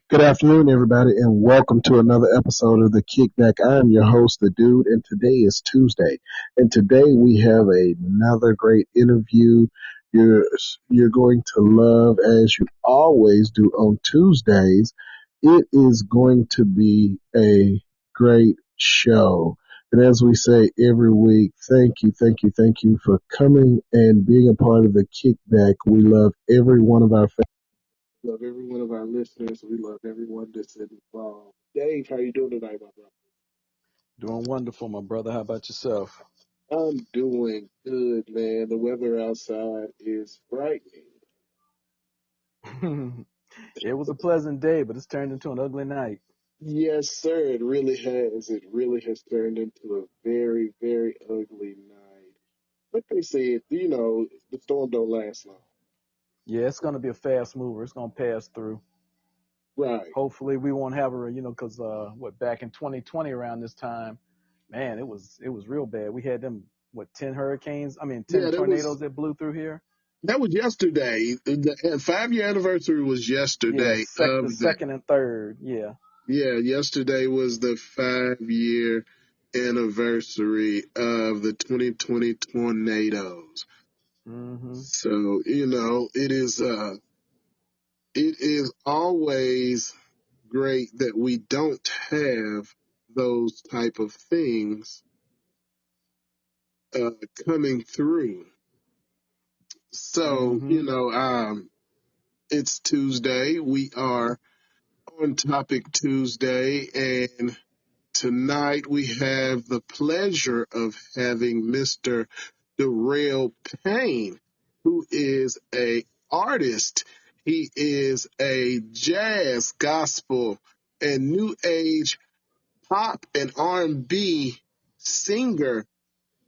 Good afternoon, everybody, and welcome to another episode of the Kickback. I am your host, the Dude, and today is Tuesday. And today we have another great interview. You're you're going to love, as you always do on Tuesdays. It is going to be a great show. And as we say every week, thank you for coming and being a part of the Kickback. We love every one of our love every one of our listeners. We love everyone that's involved. Dave, how you doing tonight, my Doing wonderful, my brother. How about yourself? brother? I'm doing good, man. The weather outside is frightening. It was a pleasant day, but it's turned into an ugly night. Yes, sir. It really has. It really has turned into a very, very ugly night. But they say, the storm don't last long. Yeah, it's going to be a fast mover. It's going to pass through. Right. Hopefully, we won't have because back in 2020 around this time, man, it was real bad. We had them 10 hurricanes. I mean, 10 Yeah, tornadoes that blew through here. that was yesterday. The 5 year anniversary was Yeah, yesterday the of that. second and third. Yeah. Yeah, yesterday was the 5 year anniversary of the 2020 tornadoes. Hmm. So, it is always great that we don't have those type of things uh, coming through. So, Hmm. it's Tuesday. We are on Topic Tuesday, and tonight we have the pleasure of having Mr. Derrell Payne, who is a artist. He is a jazz, gospel, and new age pop and R&B singer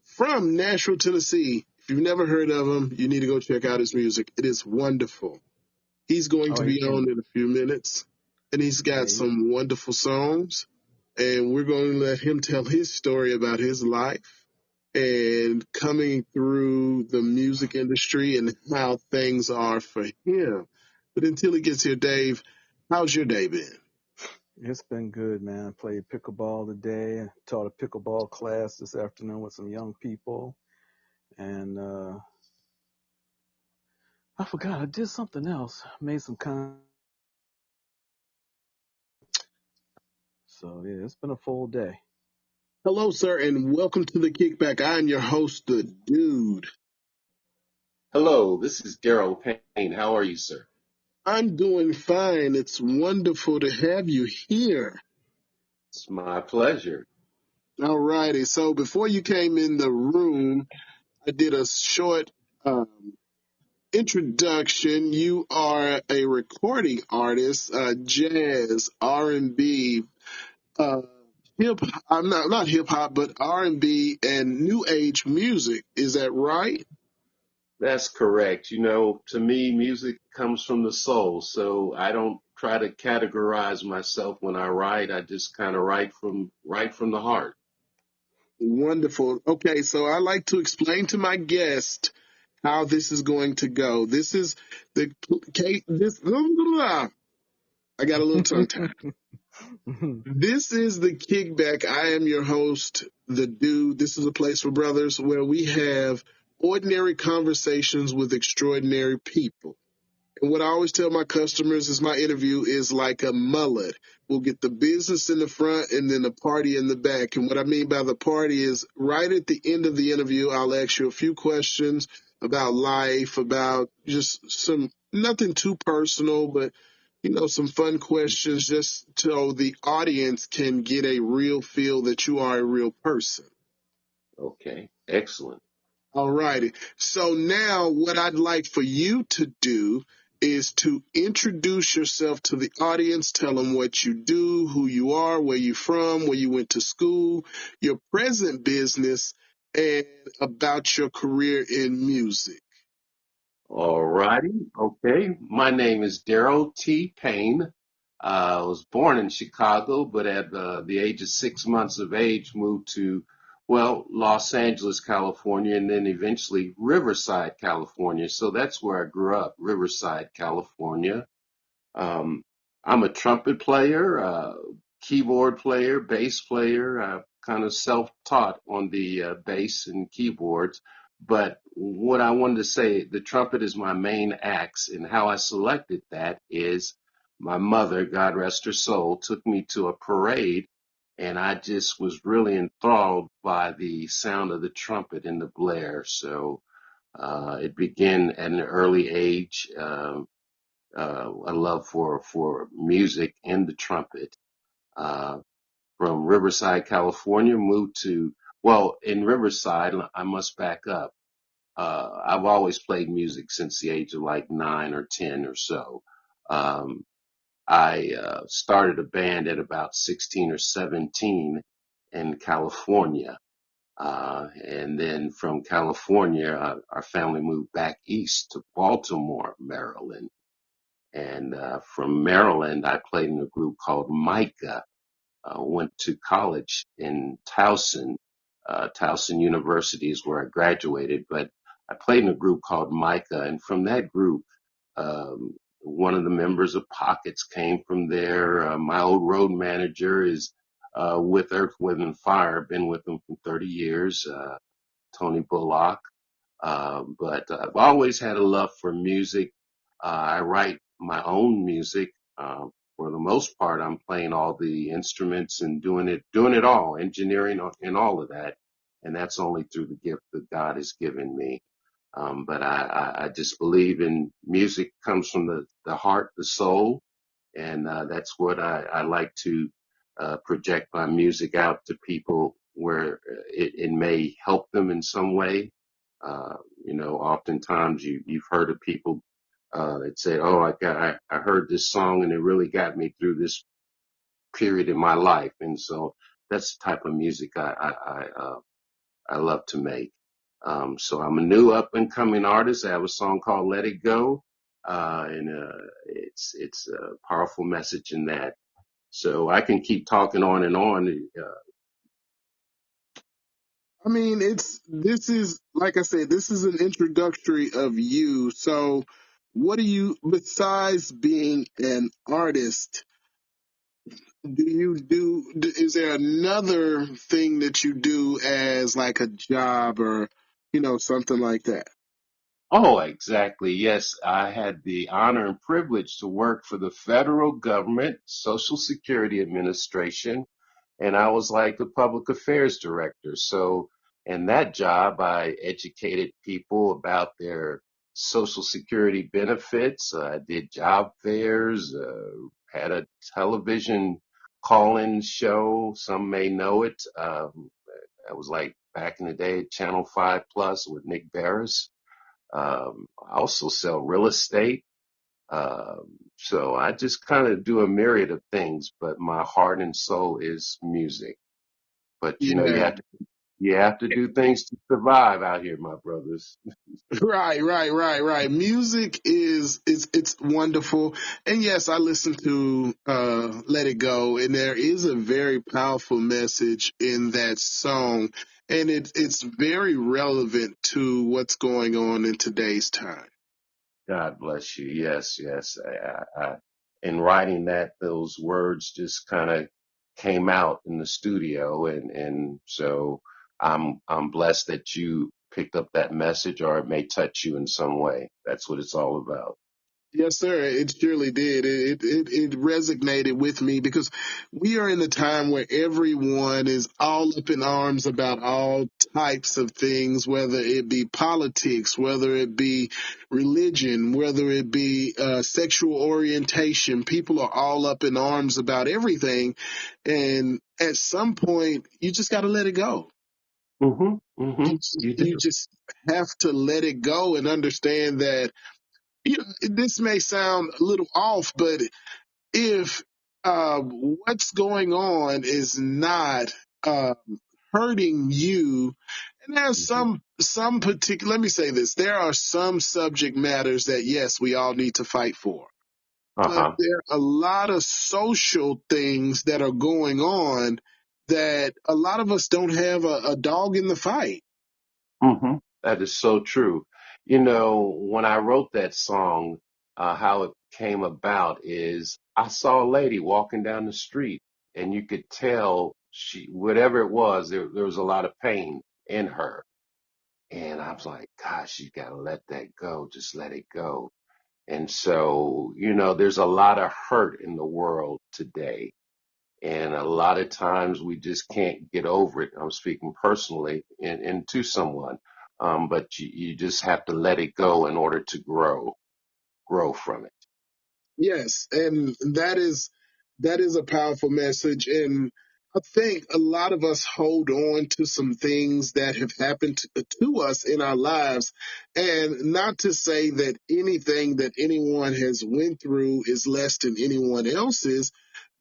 from Nashville, Tennessee. If you've never heard of him, you need to go check out his music. It is wonderful. He's going Oh, to he be on can. in a few minutes, and he's got Yeah, some wonderful songs. And we're going to let him tell his story about his life and coming through the music industry and how things are for him. But until he gets here, Dave, how's your day been? it's been good, man. I played pickleball today. Taught a pickleball class this afternoon with some young people. And I forgot I did something else. Made some so yeah, it's been a full day. Hello, sir, and welcome to the Kickback. I'm your host, the Dude. Hello, this is Derrell Payne. How are you, sir? I'm doing fine. It's wonderful to have you here. It's my pleasure. All righty. So before you came in the room, I did a short introduction. You are a recording artist, jazz, R&B, uh, hip. I'm not hip hop, but R&B and new age music. Is that right? That's correct. To me, music comes from the soul, so I don't try to categorize myself when I write. I just kind of write from the heart. Wonderful. Okay, so I like to explain to my guest how this is going to go. This is the this. I got a little tongue tied. This is the Kickback. I am your host, the Dude. This is a place for brothers where we have ordinary conversations with extraordinary people. And what I always tell my customers is my interview is like a mullet. We'll get the business in the front and then the party in the back. And what I mean by the party is right at the end of the interview, I'll ask you a few questions about life, about just some, nothing too personal, but some fun questions just so the audience can get a real feel that you are a real person. Okay, excellent. All righty. So now what I'd like for you to do is to introduce yourself to the audience, tell them what you do, who you are, where you're from, where you went to school, your present business, and about your career in music. All righty. Okay. My name is Derrell T. Payne. I was born in Chicago, but at the age of 6 months of age, moved to, Los Angeles, California, and then eventually Riverside, California. So that's where I grew up, Riverside, California. Um, I'm a trumpet player, keyboard player, bass player. Kind of self-taught on the bass and keyboards. But what I wanted to say, the trumpet is my main axe, and how I selected that is my mother, God rest her soul, took me to a parade, and I just was really enthralled by the sound of the trumpet and the blare. So it began at an early age. A love for music and the trumpet. Uh, from Riverside, California, moved to, well, in Riverside, I must back up. I've always played music since the age of like 9 or 10 or so. Um, I started a band at about 16 or 17 in California. And then from California, our family moved back east to Baltimore, Maryland. And from Maryland, I played in a group called Micah. Went to college in Towson. Towson University is where I graduated, but I played in a group called Micah. And from that group, one of the members of Pockets came from there. My old road manager is with Earth, Wind, and Fire. Been with them for 30 years. Tony Bullock. But I've always had a love for music. I write my own music. For the most part, I'm playing all the instruments and doing it all, engineering and all of that. And that's only through the gift that God has given me. But I just believe in music comes from the heart, the soul, and that's what I like to project my music out to people where it may help them in some way. Oftentimes you've heard of people that say, "Oh, I heard this song and it really got me through this period in my life," and so that's the type of music I love to make. So I'm a new up and coming artist. I have a song called "Let It Go," and it's a powerful message in that. So I can keep talking on and on. I mean, this is, like I said, this is an introductory of you. So, what do you, besides being an artist, is there another thing that you do as like a job or, something like that? Oh, exactly. Yes, I had the honor and privilege to work for the federal government, Social Security Administration, and I was like the public affairs director. So in that job, I educated people about their Social Security benefits. I did job fairs, had a television call-in show. Some may know it. I was like back in the day, Channel 5 Plus with Nick Barris. I also sell real estate. So I just kind of do a myriad of things, but my heart and soul is music. But Yeah. you have to do things to survive out here, my brothers. Right. Music it's wonderful. And yes, I listen to Let It Go, and there is a very powerful message in that song. And it's very relevant to what's going on in today's time. God bless you. Yes, yes. In writing that, those words just kind of came out in the studio, and so I'm blessed that you picked up that message, or it may touch you in some way. That's what it's all about. Yes, sir. It surely did. It resonated with me because we are in a time where everyone is all up in arms about all types of things, whether it be politics, whether it be religion, whether it be sexual orientation. People are all up in arms about everything. And at some point, you just got to let it go. You, You you do. just have to let it go and understand that this may sound a little off, but if what's going on is not uh, hurting you, and there's Mm-hmm. some particular. Let me say this: there are some subject matters that yes, we all need to fight for, but Uh-huh. there are a lot of social things that are going on that a lot of us don't have a dog in the fight. That is so true. When I wrote that song, how it came about is I saw a lady walking down the street, and you could tell she, whatever it was, there was a lot of pain in her. And I was like, gosh, you got to let that go. Just let it go. And so, there's a lot of hurt in the world today. And a lot of times we just can't get over it. I'm speaking personally and to someone. But you just have to let it go in order to grow from it. Yes, and that is a powerful message, and I think a lot of us hold on to some things that have happened to us in our lives, and not to say that anything that anyone has went through is less than anyone else's,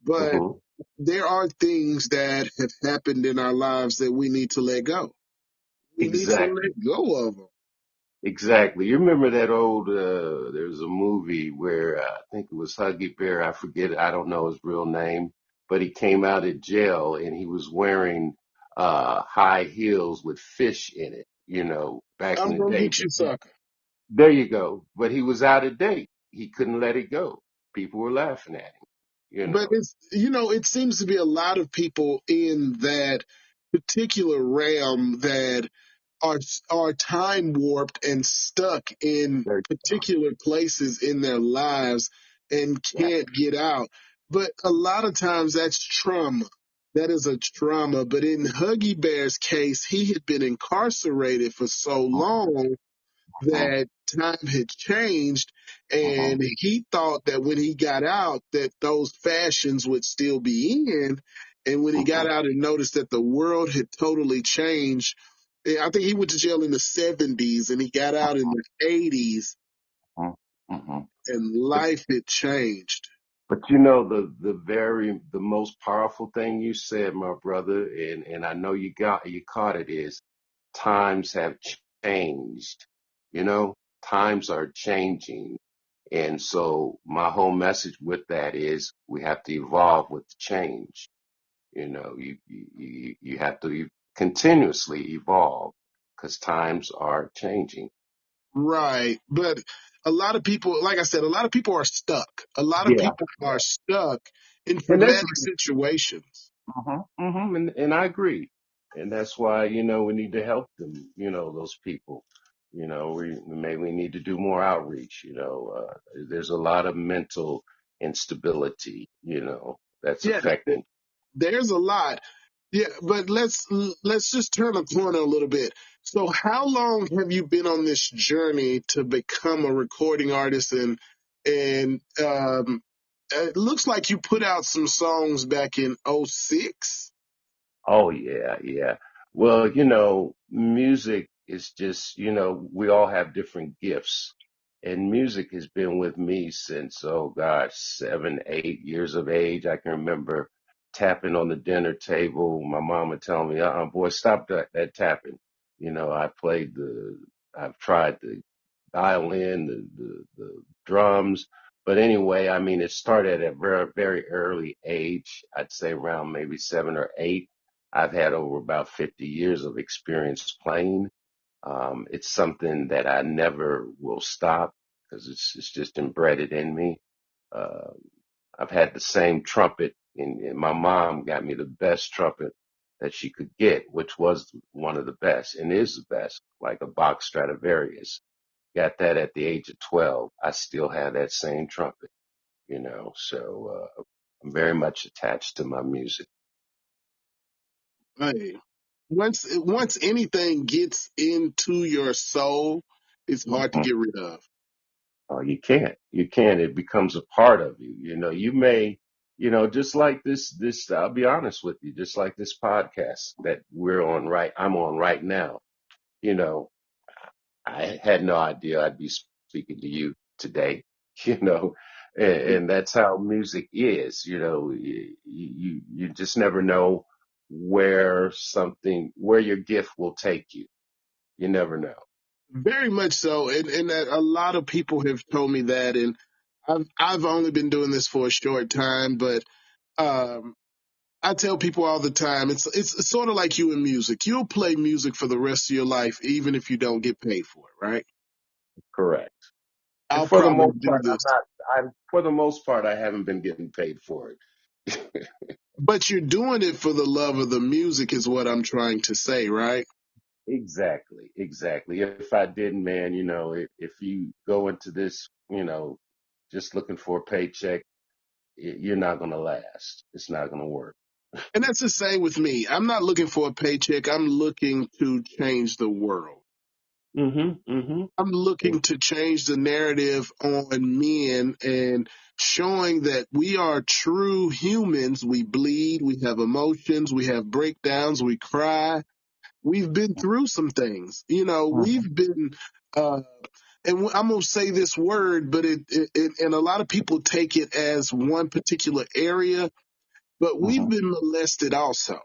but Hmm. there are things that have happened in our lives that we need to let go. We need to Exactly. let go of them. Exactly. You remember that old, there was a movie where I think it was Huggy Bear. I forget, I don't know his real name, but he came out of jail and he was wearing, high heels with fish in it, back in I'm the gonna day. get But you, sucker. there you go. But he was out of date. He couldn't let it go. People were laughing at him, you But know. it seems to be a lot of people in that particular realm that are are time warped and stuck in There you go. particular places in their lives and Yeah. can't get out. But a lot of times that's trauma. That is a trauma. But in Huggy Bear's case, he had been incarcerated for so long Mhm, that time had changed, mhm, and he thought that when he got out that those fashions would still be in, and when he got mhm, out and noticed that the world had totally changed. I think he went to jail in the 70s and he got out in the 80s, mhm, mhm. and But life had changed. the most powerful thing you said, my brother, and I know you caught it, is times have changed. You know, times are changing. And so my whole message with that is we have to evolve with the change. You have to continuously evolve because times are changing. Right. But a lot of people, like I said, a lot of people are stuck. A lot of Yeah. people are stuck in And that's traumatic situations. and I agree. And that's why, we need to help them, those people. We need to do more outreach, there's a lot of mental instability, that's Yeah, affecting. there's a lot. Yeah, but let's just turn a corner a little bit. So, how long have you been on this journey to become a recording artist? And it looks like you put out some songs back in '06. Oh yeah, yeah. Well, music is just, we all have different gifts. And music has been with me since, oh gosh, 7, 8 years of age. I can remember tapping on the dinner table. My mom would tell me, boy, stop that tapping. I've tried the violin, the drums. But anyway, I mean, it started at a very, very early age. I'd say around maybe 7 or 8. I've had over about 50 years of experience playing. It's something that I never will stop because it's just embedded in me. Uh, I've had the same trumpet, and my mom got me the best trumpet that she could get, which was one of the best and is the best, like a Bach Stradivarius. Got that at the age of 12. I still have that same trumpet, so I'm very much attached to my music. Hey, once anything gets into your soul, it's hard to Mhm. get rid of. Oh, you can't. You can't. It becomes a part of you. You may, just like I'll be honest with you, just like this podcast that I'm on right now, you know, I had no idea I'd be speaking to you today, you know, and that's how music is, you just never know where your gift will take you. You never know. Very much so, and that a lot of people have told me that, and I've only been doing this for a short time, but um, I tell people all the time, it's sort of like you in music. You'll play music for the rest of your life, even if you don't get paid for it, right? Correct. And I'll for the probably most do part, this. for the most part, I haven't been getting paid for it. But you're doing it for the love of the music, is what I'm trying to say, right? Exactly, exactly. If I didn't, man, if you go into this, just looking for a paycheck, you're not going to last. It's not going to work. And that's the same with me. I'm not looking for a paycheck. I'm looking to change the world. Mm-hmm. I'm Mm-hmm. looking to change the narrative on men and showing that we are true humans. We bleed, we have emotions, we have breakdowns, we cry. We've been through some things. We've been, uh, and I'm going to say this word, but and a lot of people take it as one particular area, but we've Mm-hmm. been molested also.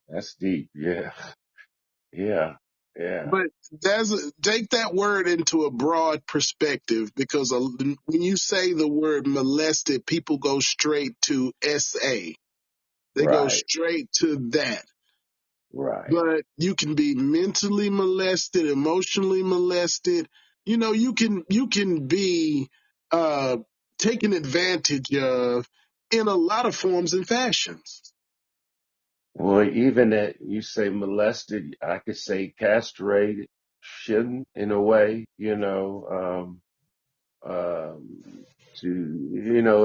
That's deep. Yeah. Yeah. Yeah. But take that word into a broad perspective, because when you say the word molested, people go straight to SA. They go Right. straight to that. Right. But you can be mentally molested, emotionally molested. You can be uh, taken advantage of in a lot of forms and fashions. Well, even that you say molested, I could say castrated, shouldn't in a way, to,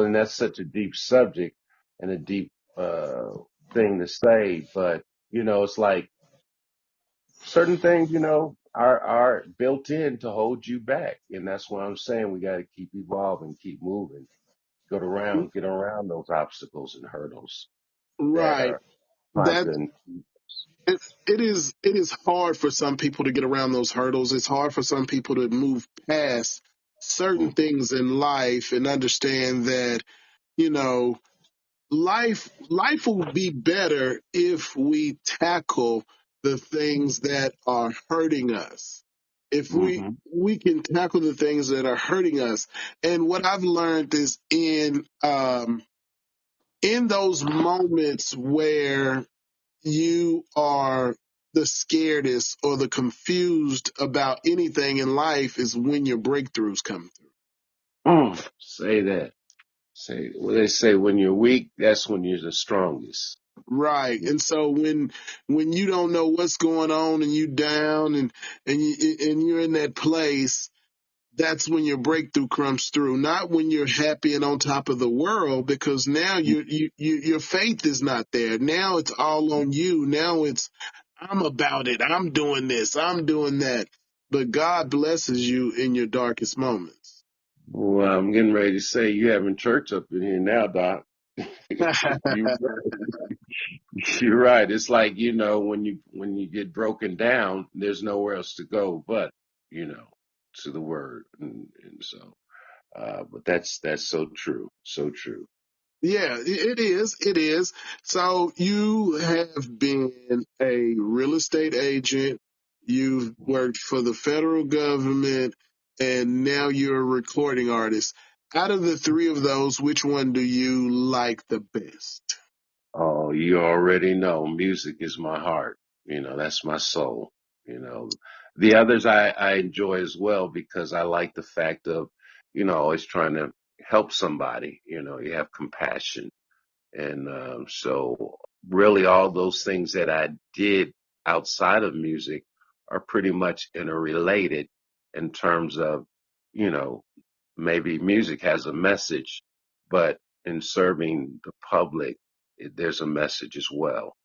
and that's such a deep subject and a deep, uh, thing to say. But, it's like certain things, are built in to hold you back. And that's why I'm saying we got to keep evolving, keep moving, get around those obstacles and hurdles that Right. are trying That to. it is hard for some people to get around those hurdles. It's hard for some people to move past certain things in life and understand that, you know, life will be better if we tackle the things that are hurting us. If we Mm-hmm. we can tackle the things that are hurting us. And what I've learned is in those moments where you are the scaredest or the confused about anything in life is when your breakthroughs come through. Say that. Well, they say when you're weak, that's when you're the strongest. Right. And so when you don't know what's going on and you down and you're in that place, that's when your breakthrough comes through. Not when you're happy and on top of the world, because now your faith is not there. Now it's all on you. Now it's I'm about it. I'm doing this. I'm doing that. But God blesses you in your darkest moments. Well, I'm getting ready to say you having church up in here now, Doc. You you're right. It's like, when you get broken down, there's nowhere else to go but, you know, to the word. And so but that's so true. So true. Yeah, it is. It is. So you have been a real estate agent. You've worked for the federal government, and now you're a recording artist. Out of the three of those, which one do you like the best? Oh, you already know music is my heart. That's my soul. You know, the others I enjoy as well because I like the fact of, always trying to help somebody. You have compassion. And so really all those things that I did outside of music are pretty much interrelated in terms of, you know, maybe music has a message, but in serving the public, there's a message as well,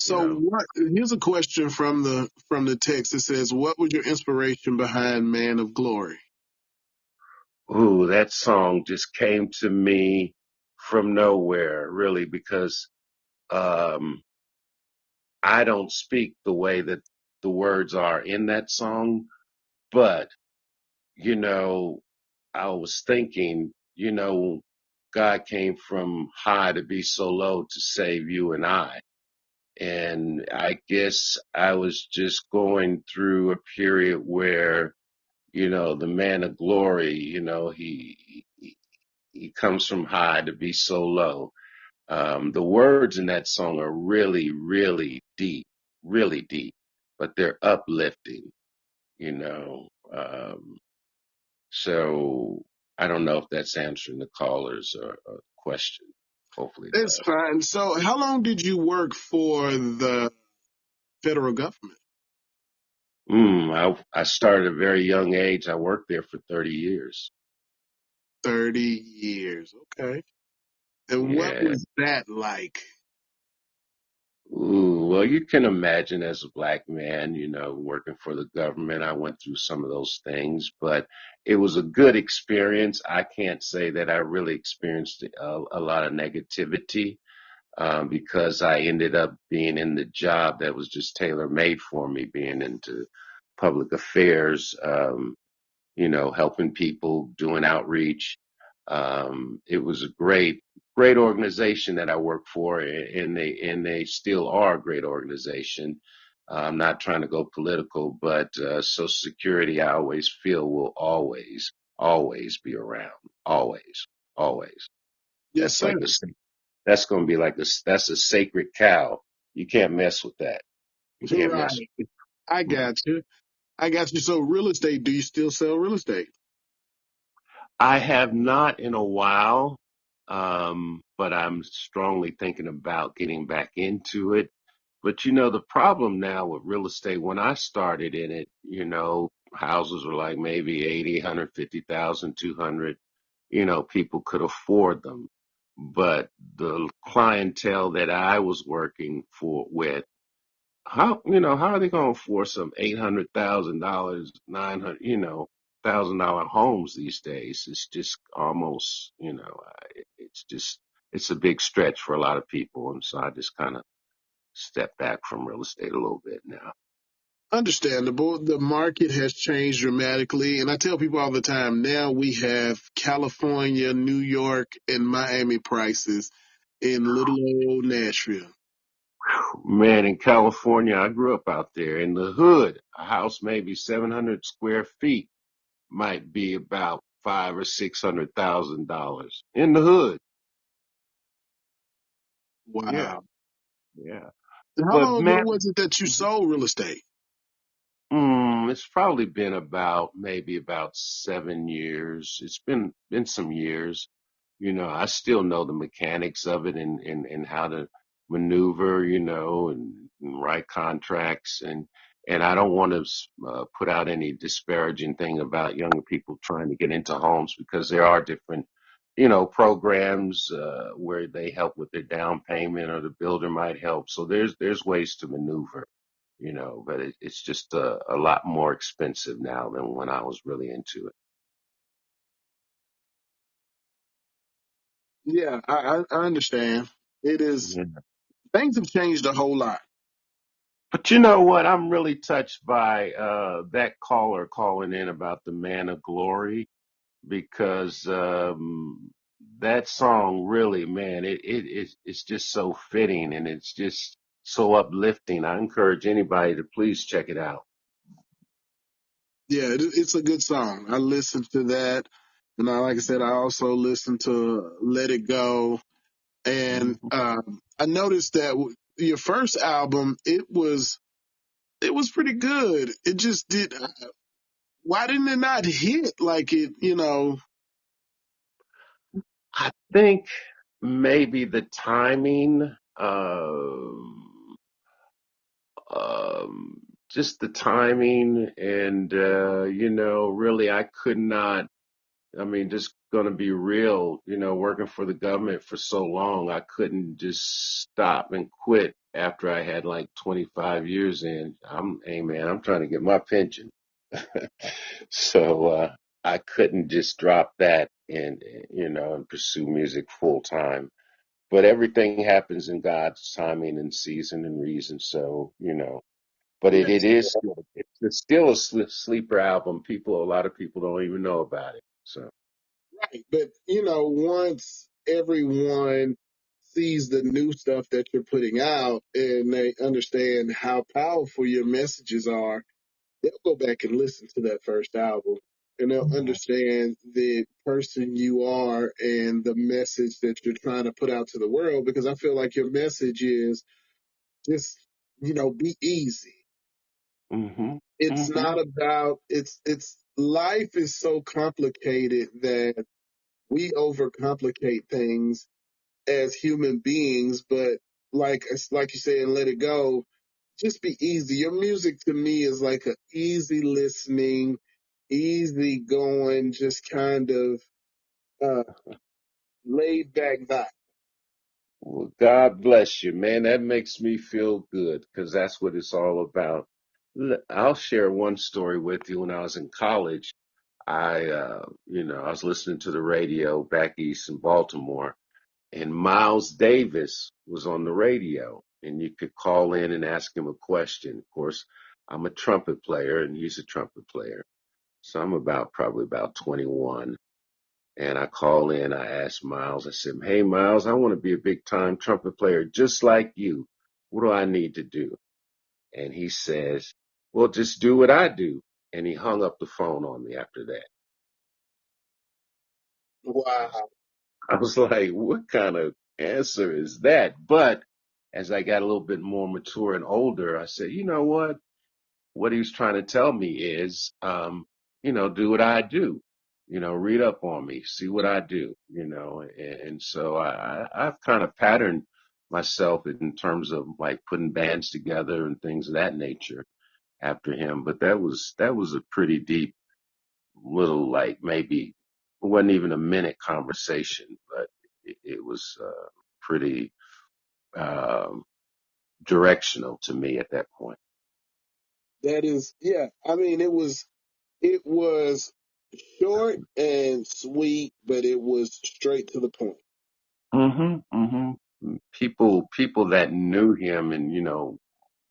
you So know. what? Here's a question from the text. It says, "What was your inspiration behind Man of Glory?" Ooh, that song just came to me from nowhere, really, because um, I don't speak the way that the words are in that song, but, you know, I was thinking, God came from high to be so low to save you and I. And I guess I was just going through a period where, the man of glory, he comes from high to be so low. The words in that song are really, really deep, but they're uplifting, you know. So I don't know if that's answering the caller's question. Hopefully it That's does. fine. So, how long did you work for the federal government? I started at a very young age. I worked there for 30 years. 30 years. Okay. And what Yeah. was that like? Ooh, well, you can imagine as a black man, working for the government, I went through some of those things, but it was a good experience. I can't say that I really experienced a lot of negativity, because I ended up being in the job that was just tailor made for me, being into public affairs. Helping people, doing outreach. It was a great organization that I worked for, and they still are a great organization. I'm not trying to go political, but Social Security, I always feel will always be around. Always, always. Yes, That's sir. like that's going to be like that's a sacred cow. You can't mess with that. You can't mess Right. with I it. got you. I got you. So, real estate, do you still sell real estate? I have not in a while, but I'm strongly thinking about getting back into it. But the problem now with real estate, when I started in it, houses were like maybe 80, 150,000, 200. People could afford them. But the clientele that I was working with, how are they going to afford some $800,000, 900, $1,000 homes these days? It's just almost, it's just, it's a big stretch for a lot of people. And so I just kind of step back from real estate a little bit now. Understandable. The market has changed dramatically. And I tell people all the time now we have California, New York, and Miami prices in little old Nashville. Man, in California, I grew up out there in the hood. A house maybe 700 square feet might be about five or $600,000 in the hood. Yeah, Wow. yeah. And how But long ago man, was it that you sold real estate? it's probably been maybe about 7 years. It's been some years. I still know the mechanics of it, and how to maneuver, and write contracts, and I don't want to put out any disparaging thing about younger people trying to get into homes, because there are different, programs where they help with their down payment, or the builder might help. So there's ways to maneuver, but it's just a lot more expensive now than when I was really into it. Yeah, I understand. It is, Yeah. things have changed a whole lot. But you know what? I'm really touched by that caller calling in about the man of glory, because that song really, man, it's just so fitting, and it's just so uplifting. I encourage anybody to please check it out. Yeah, it's a good song. I listened to that. And like I said, I also listened to Let It Go. And Mhm. I noticed that your first album, it was pretty good. It just did. Why didn't it not hit like it? I think maybe the timing, um, just the timing, and really, I could not. I mean, just gonna be real, working for the government for so long, I couldn't just stop and quit after I had like 25 years in. Hey man, I'm trying to get my pension. So, I couldn't just drop that and pursue music full time. But everything happens in God's timing and season and reason. So, but it Yes, is it's still a sleeper album. A lot of people don't even know about it. So. right. But once everyone sees the new stuff that you're putting out and they understand how powerful your messages are, they'll go back and listen to that first album, and they'll understand the person you are and the message that you're trying to put out to the world. Because I feel like your message is just, be easy. Mhm. It's Mhm. not about it's life is so complicated that we overcomplicate things as human beings, but like you said, let it go. Just be easy. Your music to me is like a easy listening, easy going, just kind of uh, laid back vibe. Well, God bless you, man. That makes me feel good because that's what it's all about. I'll share one story with you. When I was in college, I was listening to the radio back east in Baltimore, and Miles Davis was on the radio, and you could call in and ask him a question. Of course, I'm a trumpet player, and he's a trumpet player, so I'm probably about 21. And I call in, I ask Miles, I said, "Hey, Miles, I want to be a big time trumpet player just like you. What do I need to do?" And he says, "Well, just do what I do." And he hung up the phone on me after that. Wow. I was like, what kind of answer is that? But as I got a little bit more mature and older, I said, you know what? What he was trying to tell me is, do what I do. Read up on me, see what I do, and so I've kind of patterned myself in terms of like putting bands together and things of that nature after him. But that was a pretty deep little, like, maybe it wasn't even a minute conversation, but it was pretty um, directional to me at that point. That is, yeah. I mean, it was short and sweet, but it was straight to the point. People that knew him and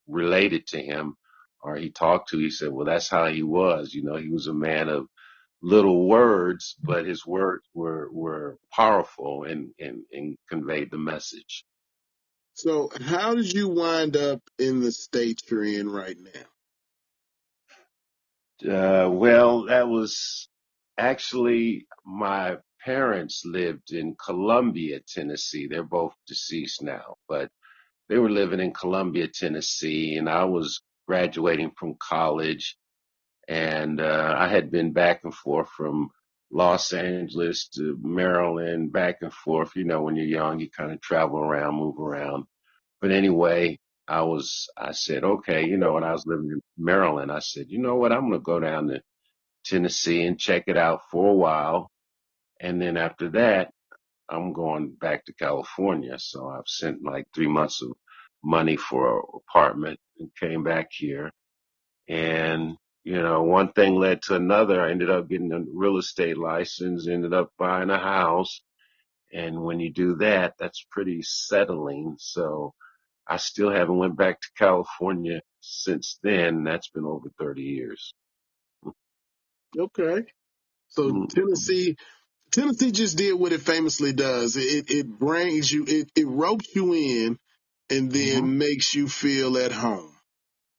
related to him, or he talked to, he said, well, that's how he was. He was a man of little words, but his words were powerful and conveyed the message. So, how did you wind up in the state you're in right now? Well, that was actually my parents lived in Columbia, Tennessee. They're both deceased now, but they were living in Columbia, Tennessee, and I was graduating from college, and I had been back and forth from Los Angeles to Maryland, back and forth. When you're young, you kind of travel around, move around. But anyway, I said, okay, when I was living in Maryland, I said, you know what, I'm going to go down to Tennessee and check it out for a while. And then after that, I'm going back to California. So I've sent like 3 months of money for an apartment and came back here. And, one thing led to another. I ended up getting a real estate license, ended up buying a house. And when you do that, that's pretty settling. So I still haven't went back to California since then. That's been over 30 years. Okay. So Mm-hmm. Tennessee just did what it famously does. It brings you, it ropes you in, and then makes you feel at home.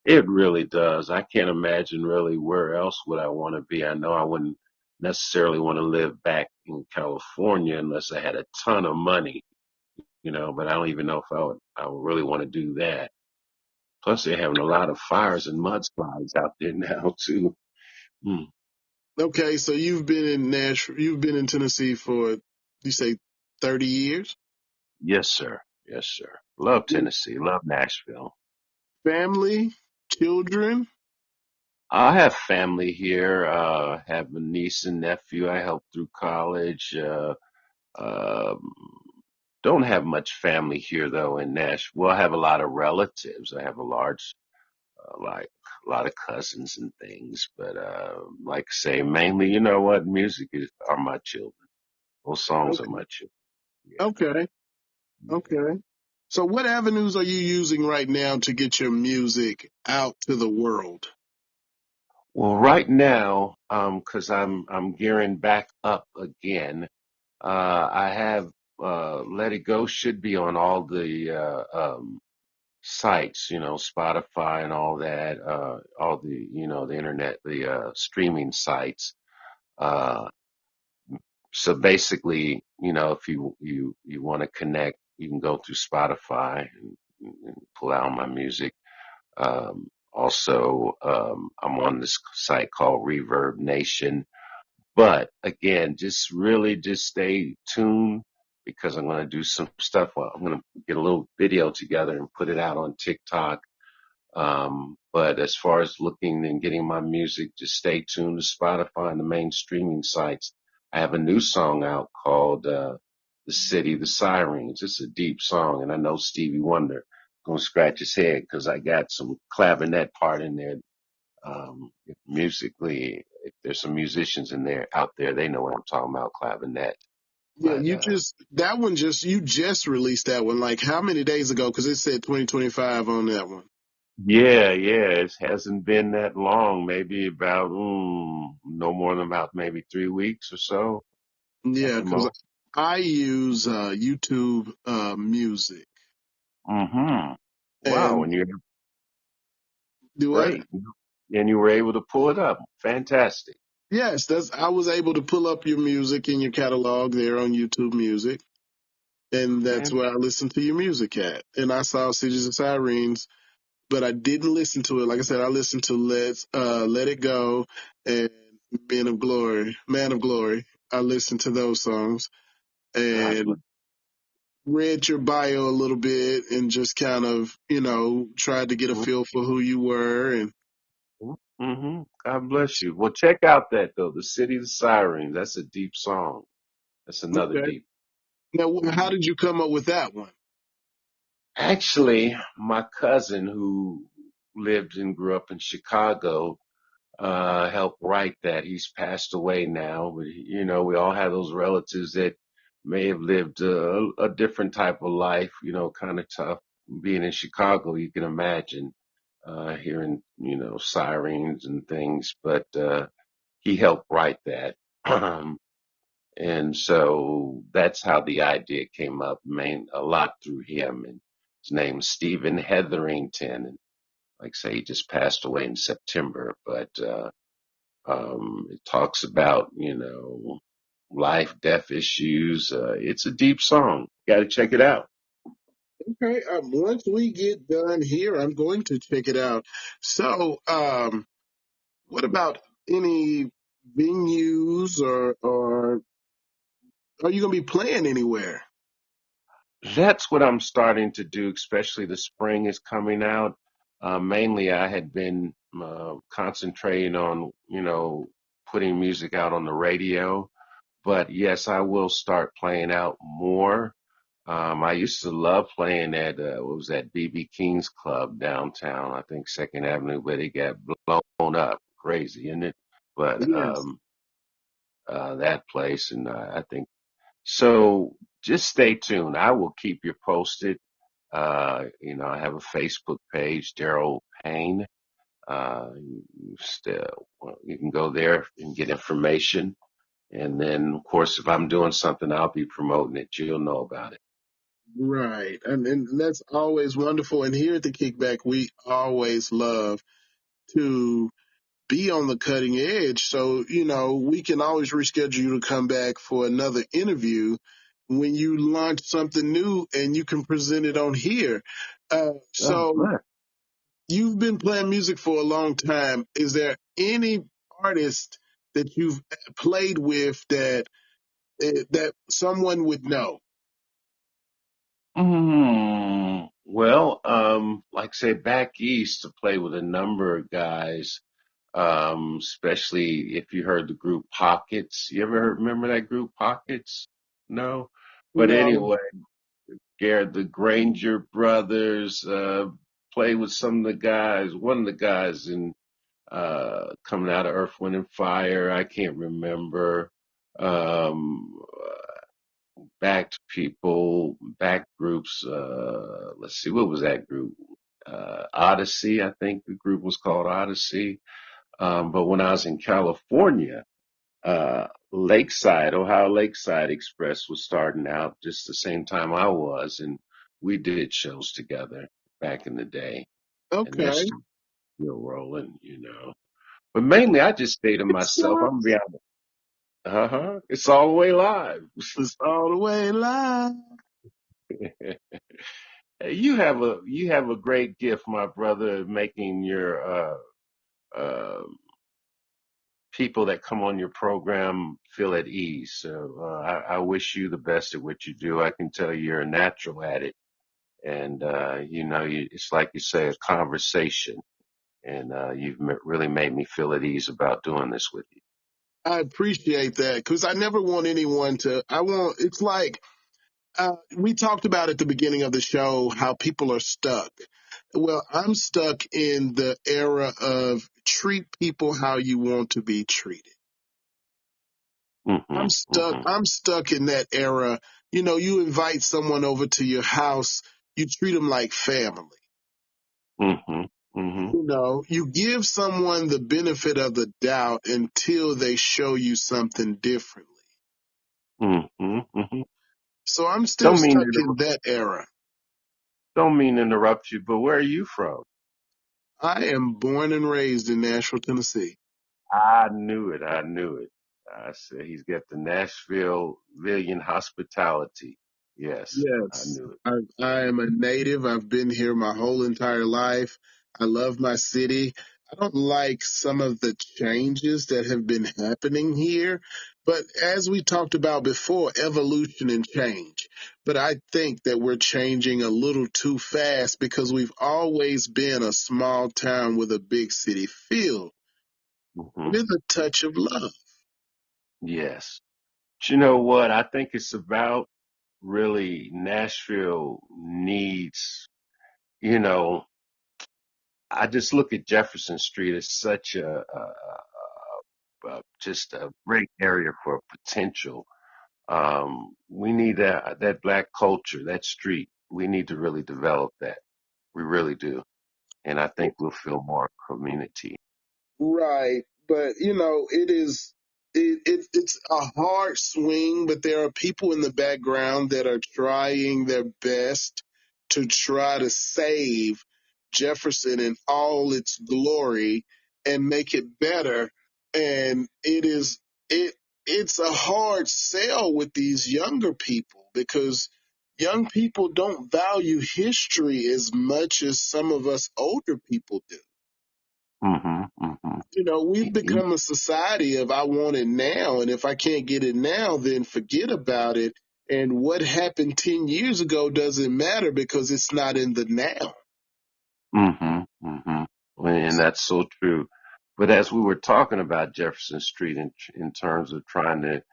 It really does. I can't imagine really where else would I want to be. I know I wouldn't necessarily want to live back in California unless I had a ton of money, but I don't even know if I would really want to do that. Plus they're having a lot of fires and mudslides out there now too. Hmm. Okay, so you've been in Nashville, you've been in Tennessee for, you say, 30 years? Yes, sir. Yes, sir. Love Tennessee. Love Nashville. Family, children? I have family here. Have a niece and nephew I helped through college. Um, don't have much family here though in Nashville. I have a lot of relatives. I have like a lot of cousins and things. But like I say, mainly, you know what, are my children. Those songs are Okay. my children. Yeah, Okay. yeah. Okay. So what avenues are you using right now to get your music out to the world? Well, right now, 'cause I'm gearing back up again. I have Let It Go should be on all the sites, Spotify and all that, all the internet, the streaming sites. Uh, so basically, if you want to connect, you can go through Spotify and pull out my music. Also, I'm on this site called Reverb Nation. But again, just really just stay tuned because I'm going to do some stuff. Well, I'm going to get a little video together and put it out on TikTok. But as far as looking and getting my music, just stay tuned to Spotify and the main streaming sites. I have a new song out called The City, the Sirens. It's a deep song, and I know Stevie Wonder gonna scratch his head because I got some clavinet part in there. Musically, if there's some musicians in there out there, they know what I'm talking about, clavinet. Yeah, But that one you just released that one. Like how many days ago? Because it said 2025 on that one. yeah, it hasn't been that long. Maybe about no more than about maybe 3 weeks or so at Yeah, the because most. I use YouTube Music, Mm-hmm. Wow, and and you're do what? great, and you were able to pull it up. Fantastic. Yes, that's I was able to pull up your music in your catalog there on YouTube Music, and that's Man, where I listened to your music at. And I saw Cities of Sirens, but I didn't listen to it. Like I said, I listened to Let It Go and Man of Glory. I listened to those songs God bless. and read your bio a little bit and just kind of, tried to get a feel for who you were. And Mm-hmm. God bless you. Well, check out that though, "The City of Sirens." That's a deep song. That's another okay. deep. Now, how Mhm. did you come up with that one? Actually, my cousin who lived and grew up in Chicago helped write that. He's passed away now, but we all have those relatives that may have lived a different type of life, kind of tough. Being in Chicago, you can imagine hearing, sirens and things, but he helped write that. And so that's how the idea came up, a lot through him. And his name is Stephen Hetherington. And like I say, he just passed away in September, but it talks about, life, death issues. It's a deep song. Got to check it out. Okay, once we get done here, I'm going to check it out. So, what about any venues or are you going to be playing anywhere? That's what I'm starting to do, especially the spring is coming out. Mainly, I had been concentrating on, putting music out on the radio. But yes, I will start playing out more. I used to love playing at what was that BB King's Club downtown, I think Second Avenue, but it got blown up, crazy, isn't it? But Yes. that place, and I think so. Just stay tuned. I will keep you posted. I have a Facebook page, Derrell Payne. You can go there and get information. And then, of course, if I'm doing something, I'll be promoting it. You'll know about it. Right. And that's always wonderful. And here at the Kickback, we always love to be on the cutting edge. So, we can always reschedule you to come back for another interview when you launch something new and you can present it on here. Oh, So good. you've been playing music for a long time. Is there any artist that you've played with that someone would know? Well, like I said, back east to play with a number of guys, especially if you heard the group Pockets. You ever remember that group Pockets? No? But No. anyway, Garrett, the Granger brothers, played with some of the guys, one of the guys in coming out of Earth, Wind and Fire. I can't remember. Um, Backed people, back groups. Let's see, what was that group? Odyssey, I think the group was called Odyssey. But when I was in California, Ohio Lakeside Express was starting out just the same time I was, and we did shows together back in the day, and they're Okay. still rolling. But mainly, I just stay to It's myself. I'm gonna be honest. It's all the way live. all the way live. You have a great gift, my brother, making your uh, people that come on your program feel at ease. So I wish you the best at what you do. I can tell you're a natural at it, and it's like you say, a conversation, and really made me feel at ease about doing this with you. I appreciate that because I never want anyone to. It's like we talked about at the beginning of the show how people are stuck. Well, I'm stuck in the era of treat people how you want to be treated. Hmm. Hmm. I'm stuck in that era. You know, you invite someone over to your house, you treat them like family. Hmm. Hmm. You know, you give someone the benefit of the doubt until they show you something differently. Hmm. Hmm. So I'm still Don't mean stuck to, in that era. don't mean to interrupt you, but where are you from? I am born and raised in Nashville, Tennessee. I knew it. I knew it. I said he's got the Nashville Villian hospitality. Yes, I Yes, knew it. I am a native. I've been here my whole entire life. I love my city. I don't like some of the changes that have been happening here, but as we talked about before, evolution and change. But I think that we're changing a little too fast because we've always been a small town with a big city feel Hmm. with a touch of love. Yes. But you know what? I think it's about really Nashville needs, you know, I just look at Jefferson Street as such just a great area for potential. We need that black culture, that street. We need to really develop that. We really do. And I think we'll feel more community. Right, but you know, it's a hard swing, but there are people in the background that are trying their best to try to save Jefferson in all its glory and make it better. And it it's a hard sell with these younger people because young people don't value history as much as some of us older people do. Hmm. Hmm. You know, we've become a society of I want it now, and if I can't get it now, then forget about it. And what happened 10 years ago doesn't matter because it's not in the now. Hmm. Hmm. And that's so true. But as we were talking about Jefferson Street in terms of trying to,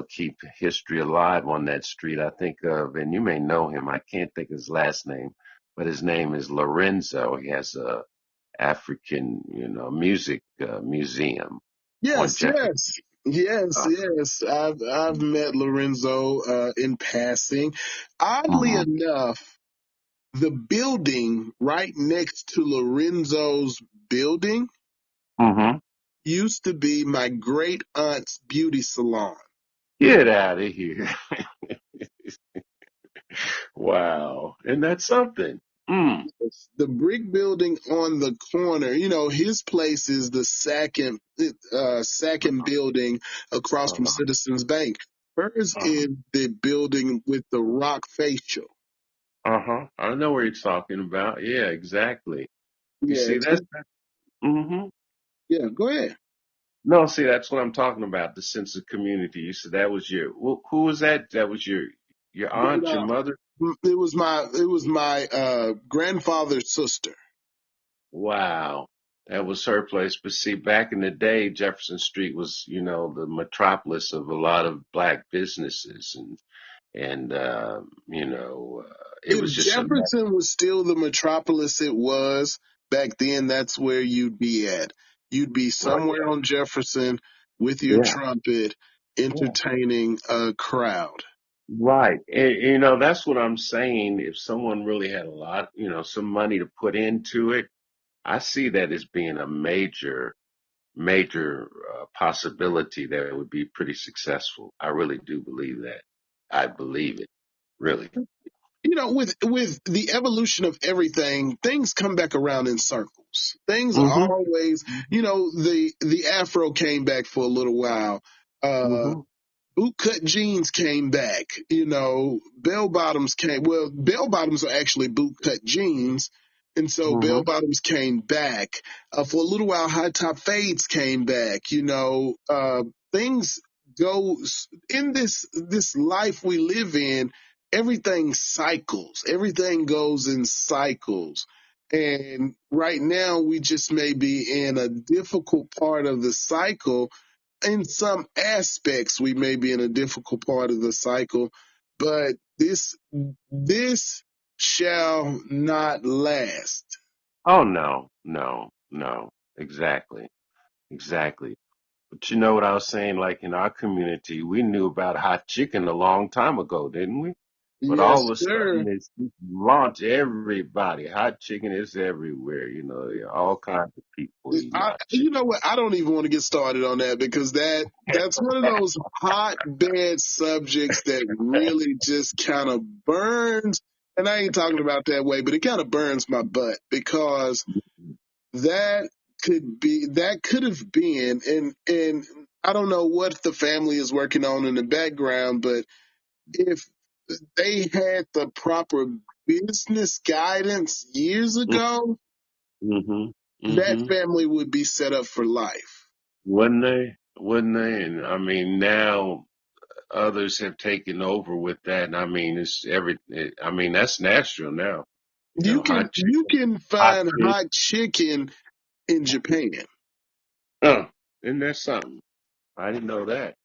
keep history alive on that street, I think of, and you may know him, I can't think of his last name, but his name is Lorenzo. He has a African, music museum on Yes, Jefferson. yes, yes, Uh, yes. I've met Lorenzo in passing. Oddly hmm. enough, the building right next to Lorenzo's building Hmm. used to be my great aunt's beauty salon. Get out of here. Wow. And that's something. Mm. The brick building on the corner, you know, his place is the second building across from Uh-huh. Citizens Bank. Hers Uh-huh. is the building with the rock facial. Uh-huh. I know what you're talking about. Yeah, exactly. You Yeah, see, hmm yeah. Go ahead. no, see, that's what I'm talking about. The sense of community. You said that was who was that? That was your Great aunt, your aunt. mother? It was my grandfather's sister. Wow. That was her place. But see, back in the day, Jefferson Street was, the metropolis of a lot of black businesses and it If was just a Jefferson was still the metropolis it was back then, that's where you'd be at. You'd be right. somewhere on Jefferson with your Yeah. trumpet Yeah. entertaining a crowd. Right. And, that's what I'm saying. If someone really had a lot, some money to put into it, I see that as being a major possibility that it would be pretty successful. I really do believe that. I believe it. Really. You know, with the evolution of everything, things come back around in circles. Things Hmm. always, you know, the afro came back for a little while. Uh, Hmm. bootcut jeans came back. You know, bell bottoms came. Well, bell bottoms are actually bootcut jeans, and so bell Hmm. bottoms came back. For a little while, high top fades came back. You know, things go in this life we live in. Everything cycles. Everything goes in cycles. And right now, we just may be in a difficult part of the cycle. In some aspects, we may be in a difficult part of the cycle, but this shall not last. Oh no, no, no. Exactly, exactly. But you know what I was saying? Like in our community, we knew about hot chicken a long time ago, didn't we? But Yes, all of a sir. sudden, it's launched everybody. Hot chicken is everywhere. You know, all kinds of people eating hot You chicken. know what? I don't even want to get started on that because that's one of those hotbed subjects that really just kind of burns. And I ain't talking about that way, but it kind of burns my butt because that that could have been, and I don't know what the family is working on in the background, but if they had the proper business guidance years ago, Mm-hmm. that Mm-hmm. family would be set up for life. Wouldn't they? Wouldn't they? And I mean, now others have taken over with that. And I mean, I mean, that's Nashville now. You know, hot You chicken, can hot find fish. hot chicken in Japan. Isn't that something? I didn't know that.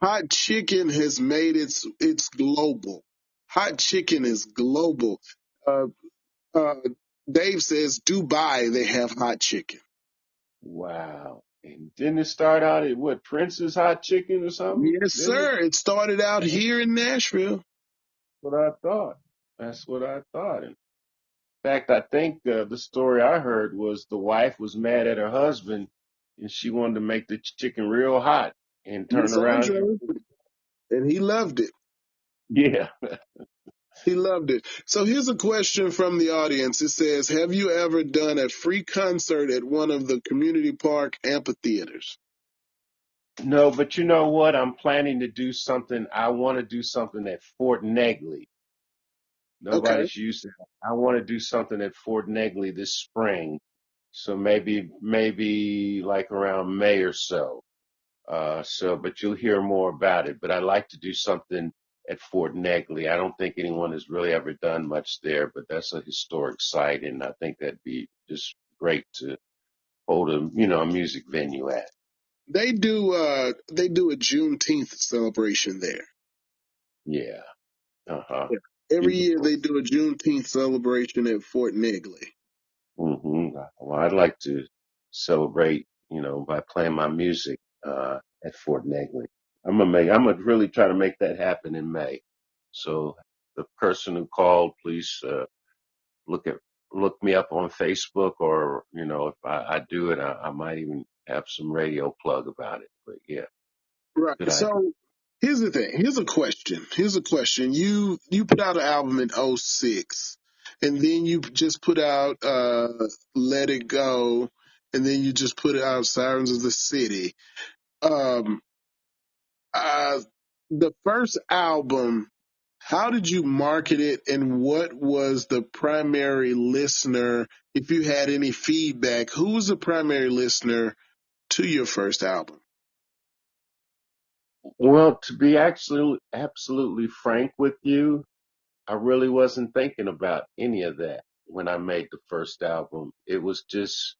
Hot chicken has made it's global. Hot chicken is global. Uh, uh, Dave says Dubai they have hot chicken. Wow. And didn't it start out at what, Prince's Hot Chicken or something? Yes, Didn't it? sir. It started out That's here in Nashville. what I thought. That's what I thought. In fact, I think the story I heard was the wife was mad at her husband and she wanted to make the chicken real hot and turn Miss around. Andre, and he loved it. Yeah. He loved it. So here's a question from the audience. It says, "Have you ever done a free concert at one of the community park amphitheaters?" No, but you know what? I'm planning to do something. I want to do something at Fort Negley. Okay. Nobody's used to it. I want to do something at Fort Negley this spring. So maybe like around May or so. But you'll hear more about it. But I'd like to do something at Fort Negley. I don't think anyone has really ever done much there, but that's a historic site, and I think that'd be just great to hold a music venue at. They do a Juneteenth celebration there. Yeah. Uh-huh. Yeah. Every year Beautiful. they do a Juneteenth celebration at Fort Negley. Well, I'd like to celebrate, by playing my music at Fort Negley. I'm gonna really try to make that happen in May. So the person who called, please look at look me up on Facebook, or if I do it, I might even have some radio plug about it. But yeah, Right. good idea. So here's the thing. Here's a question. Here's a question. You put out an album in '06, and then you just put out Let It Go, and then you just put out Sirens of the City. Um uh the first album, how did you market it, and what was the primary listener? If you had any feedback, who was the primary listener to your first album? Well, to be actually absolutely frank with you, I really wasn't thinking about any of that when I made the first album. It was just,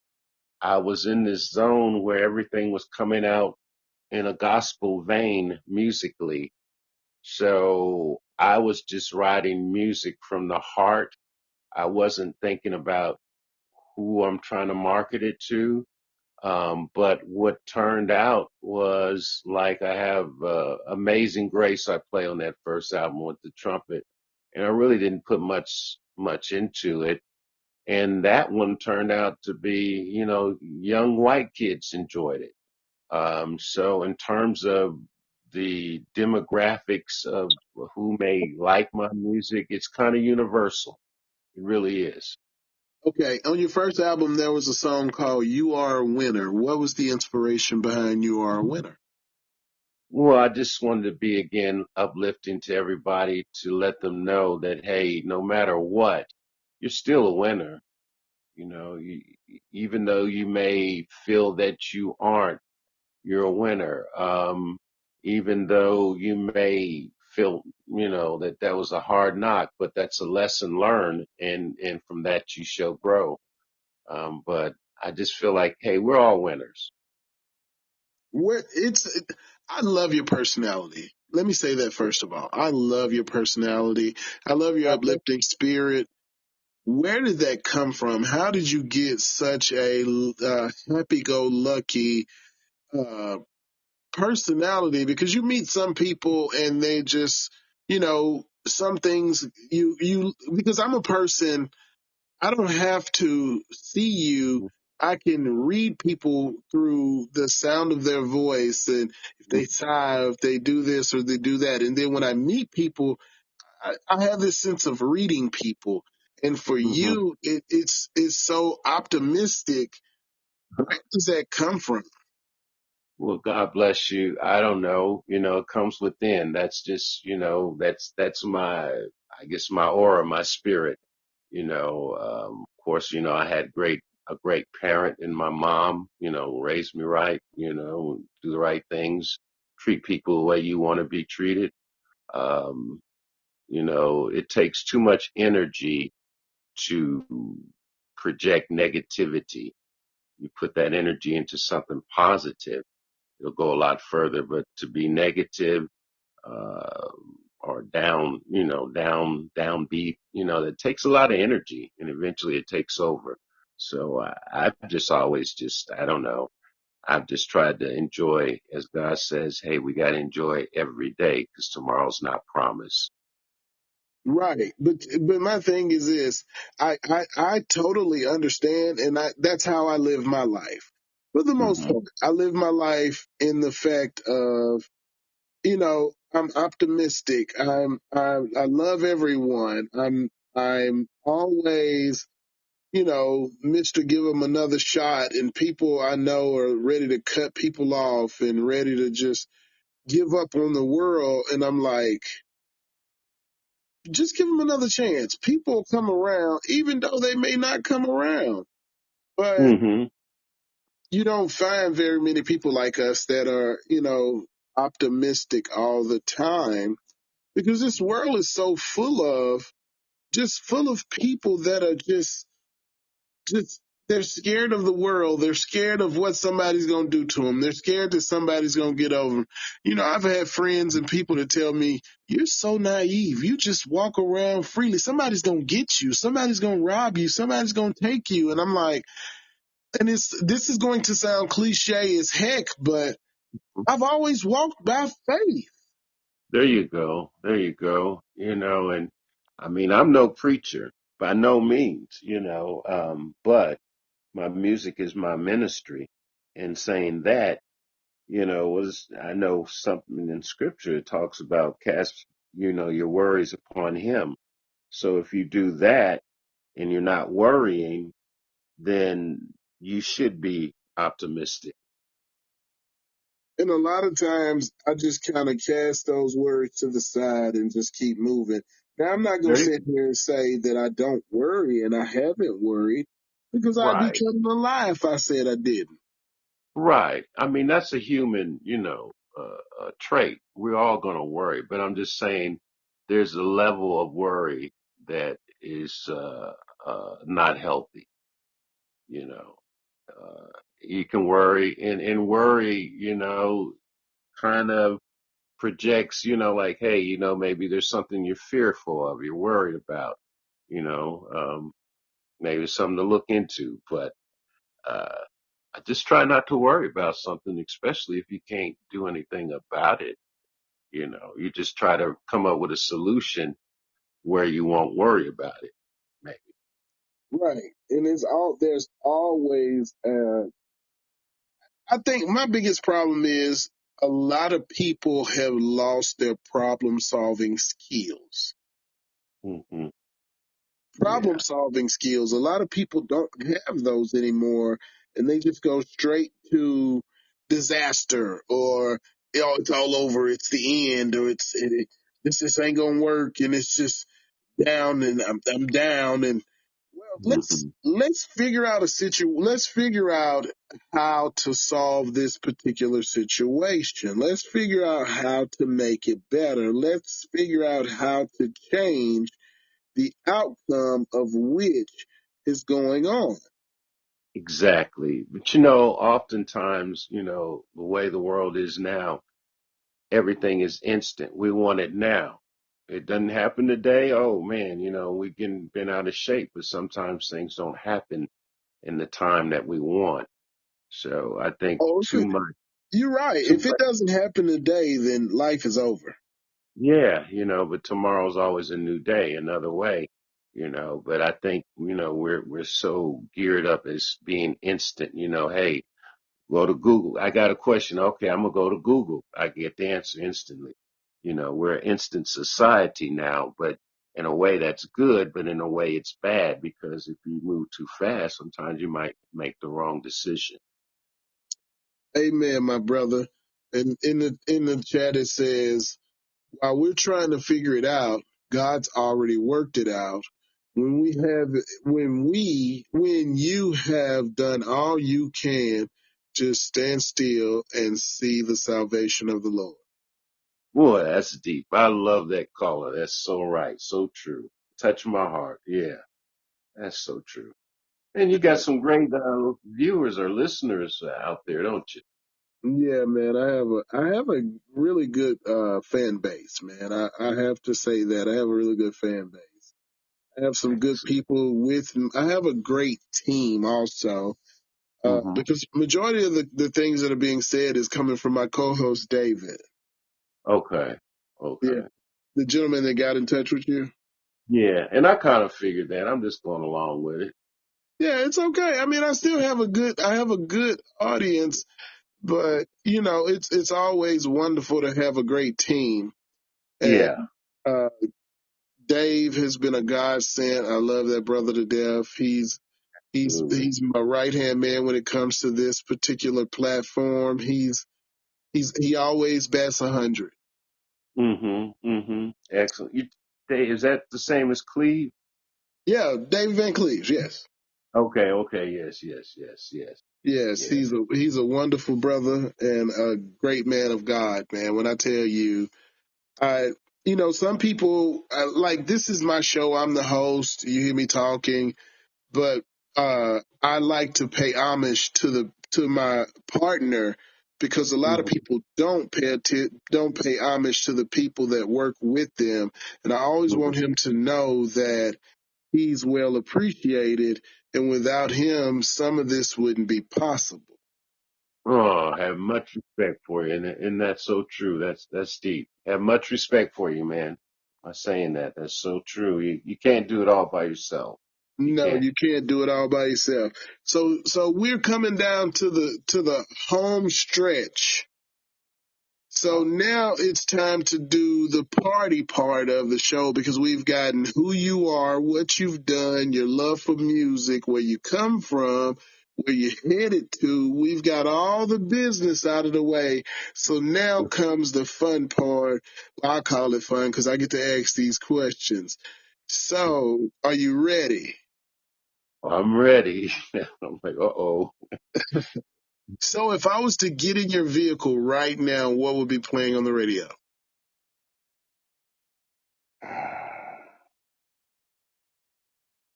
I was in this zone where everything was coming out in a gospel vein musically. So I was just writing music from the heart. I wasn't thinking about who I'm trying to market it to. But what turned out was, like, I have Amazing Grace I play on that first album with the trumpet, and I really didn't put much into it. And that one turned out to be, young white kids enjoyed it. So in terms of the demographics of who may like my music, it's kind of universal. It really is. Okay, on your first album, there was a song called "You Are a Winner." What was the inspiration behind "You Are a Winner"? Well, I just wanted to be again uplifting to everybody to let them know that, hey, no matter what, you're still a winner. You know, even though you may feel that you aren't, you're a winner. Even though you may feel, that that was a hard knock, but that's a lesson learned, and from that you shall grow. But I just feel like, hey, we're all winners. Where I love your personality. Let me say that first of all. I love your personality. I love your uplifting spirit. Where did that come from? How did you get such a happy-go-lucky uh, personality? Because you meet some people and they just, some things because I'm a person. I don't have to see you. I can read people through the sound of their voice and if they sigh, if they do this or they do that. And then when I meet people, I have this sense of reading people. And for Mm-hmm. you, it's so optimistic. Where does that come from? Well, God bless you. I don't know. It comes within. That's just, that's my, I guess my aura, my spirit. Of course, I had a great parent in my mom, raised me right, do the right things, treat people the way you want to be treated. Um, it takes too much energy to project negativity. You put that energy into something positive, it'll go a lot further. But to be negative, uh, or downbeat, that takes a lot of energy and eventually it takes over. So I've just always I don't know. I've just tried to enjoy, as God says, hey, we got to enjoy every day because tomorrow's not promised. Right. But my thing is this, I totally understand and that's how I live my life. For the most Hmm. part, I live my life in the fact of, I'm optimistic. I love everyone. I'm always, Mr. Give them another shot and people I know are ready to cut people off and ready to just give up on the world. And I'm like, just give them another chance. People come around, even though they may not come around. But Hmm. you don't find very many people like us that are, optimistic all the time because this world is so full of people that are just, they're scared of the world. They're scared of what somebody's going to do to them. They're scared that somebody's going to get over them. I've had friends and people that tell me, you're so naive. You just walk around freely. Somebody's going to get you. Somebody's going to rob you. Somebody's going to take you. And I'm like, this is going to sound cliche as heck, but I've always walked by faith. There you go. There you go. And I mean, I'm no preacher by no means, but my music is my ministry. And saying that, was, I know something in scripture it talks about cast, your worries upon him. So if you do that and you're not worrying, then you should be optimistic. And a lot of times I just kind of cast those words to the side and just keep moving. Now, I'm not going There to you sit here and say that I don't worry and I haven't worried because I'd be Right. telling a lie if I said I didn't. Right. I mean, that's a human, trait. We're all going to worry, but I'm just saying there's a level of worry that is, not healthy, you know. You can worry and worry, kind of projects, like, hey, maybe there's something you're fearful of, you're worried about, you know, um, maybe something to look into, but, uh, I just try not to worry about something, especially if you can't do anything about it. You just try to come up with a solution where you won't worry about it, maybe. Right. And there's always, I think my biggest problem is a lot of people have lost their problem solving skills. Hmm. Problem Yeah. solving skills. A lot of people don't have those anymore, and they just go straight to disaster or oh, it's all over, it's the end, or this just ain't gonna work, and it's just down, and I'm down, and well, Hmm. let's figure out let's figure out how to solve this particular situation. Let's figure out how to make it better. Let's figure out how to change the outcome of which is going on. Exactly. But you know, oftentimes, you know, the way the world is now, everything is instant. We want it now. It doesn't happen today. Oh man, you know, we getting been out of shape, but sometimes things don't happen in the time that we want. So I think Oh, too much, you're right. too If it much. doesn't happen today, then life is over. Yeah, you know, but tomorrow's always a new day, another way, you know. But I think, you know, we're so geared up as being instant, you know, hey, go to Google. I got a question. Okay, I'm gonna go to Google. I get the answer instantly. You know, we're an instant society now, but in a way that's good, but in a way it's bad because if you move too fast, sometimes you might make the wrong decision. Amen, my brother. And in the chat it says, while we're trying to figure it out, God's already worked it out. When you have done all you can, just stand still and see the salvation of the Lord. Boy, that's deep. I love that caller. That's so right. So true. Touch my heart. Yeah, that's so true. And you got some great viewers or listeners out there, don't you? Yeah, man, I have a really good fan base, man. I have to say that I have a really good fan base. I have some good Excellent. people with me. I have a great team also. Hmm. Because majority of the things that are being said is coming from my co-host David. Okay. Yeah, Okay. the gentleman that got in touch with you. Yeah, and I kind of figured that. I'm just going along with it. Yeah, it's okay. I mean, I have a good audience, but you know, it's always wonderful to have a great team. And Yeah, uh, Dave has been a godsend. I love that brother to death. absolutely. He's my right hand man when it comes to this particular platform. He always bats 100. Excellent. Is that the same as Cleve? Yeah, Dave Van Cleves. Yes. Okay, okay, yes, yes, yes, yes, Yes, yeah. he's a wonderful brother and a great man of God, man. When I tell you, I you know some people like this is my show. I'm the host. You hear me talking, but I like to pay homage to my partner because a lot of Hmm. people don't pay homage to the people that work with them, and I always Hmm. want him to know that he's well appreciated, and without him, some of this wouldn't be possible. Oh, I have much respect for you, and that's so true. That's deep. Have much respect for you, man. By saying that, that's so true. You can't do it all by yourself. You No, can't. you can't do it all by yourself. So we're coming down to the home stretch. So Uh, now it's time to do the party part of the show because we've gotten who you are, what you've done, your love for music, where you come from, where you're headed to. We've got all the business out of the way. So now comes the fun part. Well, I call it fun because I get to ask these questions. So, are you ready? I'm ready. I'm like, uh-oh. So, if I was to get in your vehicle right now, what would be playing on the radio?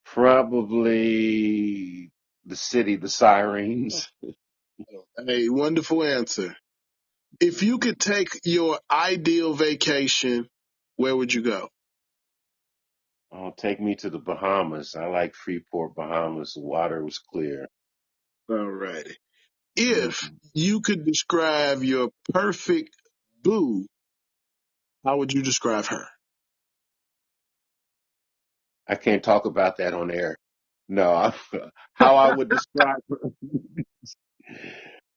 Probably the city, the sirens. A wonderful answer. If you could take your ideal vacation, where would you go? Oh, take me to the Bahamas. I like Freeport, Bahamas. The water was clear. All righty. If Hmm. you could describe your perfect boo, how would you describe her? I can't talk about that on air. No, how I would describe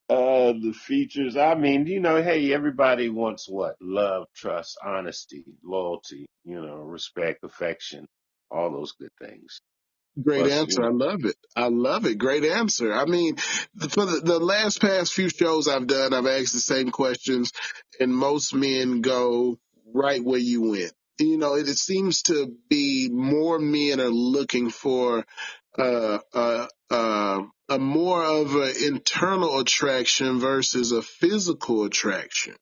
the features. I mean, you know, hey, everybody wants what? Love, trust, honesty, loyalty, you know, respect, affection, all those good things. Great Plus, you answer. I know, love it. I love it. Great answer. I mean, for the last past few shows I've done, I've asked the same questions, and most men go right where you went. It seems to be more men are looking for a more of an internal attraction versus a physical attraction.